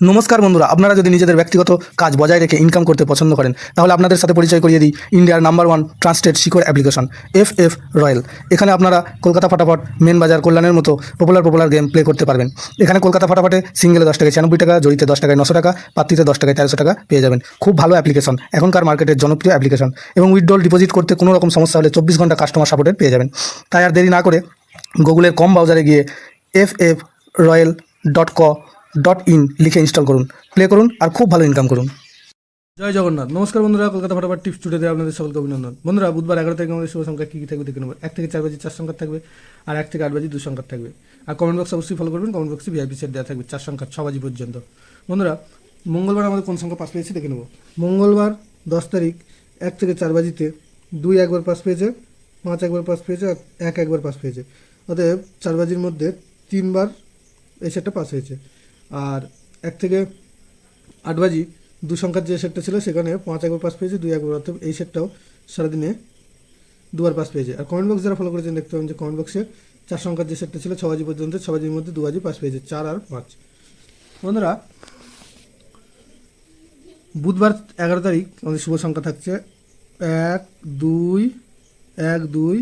নমস্কার বন্ধুরা, আপনারা যদি নিজেদের ব্যক্তিগত কাজ বজায় রেখে ইনকাম করতে পছন্দ করেন তাহলে আপনাদের সাথে পরিচয় করিয়ে দিই ইন্ডিয়ার number 1 trusted secure application FF royal. এখানে আপনারা কলকাতা ফাটাফাট, মেন বাজার, কল্যাণের মতো পপুলার গেম প্লে করতে পারবেন। এখানে কলকাতা ফাটাফাটে সিঙ্গেলে 10 টাকায় 96 টাকা, জড়িতে 10 টাকায় 900 টাকা, পাত্রীতে 10 টাকায় 1300 টাকা পেয়ে যাবেন। খুব ভালো অ্যাপ্লিকেশন, এখনকার মার্কেটের জনপ্রিয় অ্যাপ্লিকেশন এবং উইথড্রল ডিপোজিট করতে কোনো রকম সমস্যা হলে 24 ঘন্টা কাস্টমার সাপোর্টের পেয়ে যাবেন। তাই আর দেরি না করে গুগলের কম ব্রাউজারে গিয়ে ffroyal.co.in লিখে ইনস্টল করুন, প্লে করুন আর খুব ভালো ইনকাম করুন। জয় জগন্নাথ। নমস্কার বন্ধুরা, কলকাতা ফাটাফাট টিপস টুডেতে আপনাদের সকলকে অভিনন্দন। বন্ধুরা, বুধবার 11 তারিখ আমাদের শুভ সংখ্যা কী কী থাকবে দেখে নেব। 1 থেকে 4 বাজে 4 সংখ্যা থাকবে, আর 1 থেকে 8 বাজে 2 সংখ্যা থাকবে। আর কমেন্ট বক্স অবশ্যই ফলো করবেন, কমেন্ট বক্সে VIP সেট দেওয়া থাকবে 4 সংখ্যা 6 বাজি পর্যন্ত। বন্ধুরা, মঙ্গলবার আমাদের কোন সংখ্যা পাস পেয়েছে দেখে নেব। মঙ্গলবার 10 তারিখ 1 থেকে 4 বাজিতে 2 একবার পাস পেয়েছে, 5 একবার পাস পেয়েছে আর 1 একবার পাস পেয়েছে। অতএব 4 বাজির মধ্যে 3 বার এই সেটটা পাস হয়েছে। আর 1 থেকে 8 বাজি 2 সংখ্যার যে সেটটা ছিল সেখানে 5 একবার পাস পেয়েছে, 2 একবার, অর্থাৎ এই সেটটাও সারাদিনে 2 বার পাস পেয়েছে। আর কমেন্ট বক্স যারা ফলো করেছেন দেখতে পাবেন যে কমেন্ট বক্সে 4 সংখ্যার যে সেটটা ছিল 6 বাজি পর্যন্ত, 6 বাজির মধ্যে 2 বাজি পাস পেয়েছে, 4 আর 5। বন্ধুরা, বুধবার 11 তারিখ আমাদের শুভ সংখ্যা থাকছে 1 2 1 2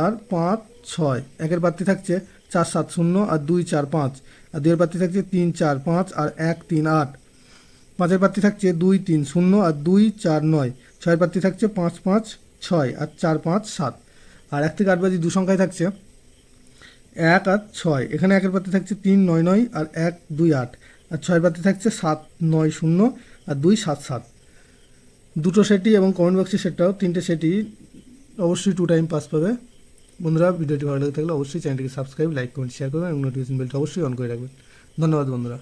আর 5 6। 1-এর প্রার্থী থাকছে 4 7 0 আর 2 4 5, আর 2-এর প্রার্থী থাকছে 3 4 5 আর 1 3 8। 5-এর প্রার্থী থাকছে 2 3 0 আর 2 4 9। 6-এর প্রার্থী থাকছে 5 5 6 আর 4 5 7। আর 1 থেকে 8 বাজি 2 সংখ্যায় থাকছে 1 আর 6। এখানে 1-এর প্রার্থী থাকছে 3 9 9 আর 1 2 8, আর 6-এর প্রার্থী থাকছে 7 9 0 আর 2 7 7। দুটো সেটই এবং কমেন্ট বক্সের সেটটাও, 3টে সেটই অবশ্যই 2 টাইম পাস পাবে। বন্ধুরা, ভিডিওটি ভালো লাগে থাকলে অবশ্যই চ্যানেলটিকে সাবস্ক্রাইব, লাইক, কমেন্ট, শেয়ার করবেন এবং নোটিফিকেশন বেলটা অবশ্যই অন করে রাখবেন। ধন্যবাদ বন্ধুরা।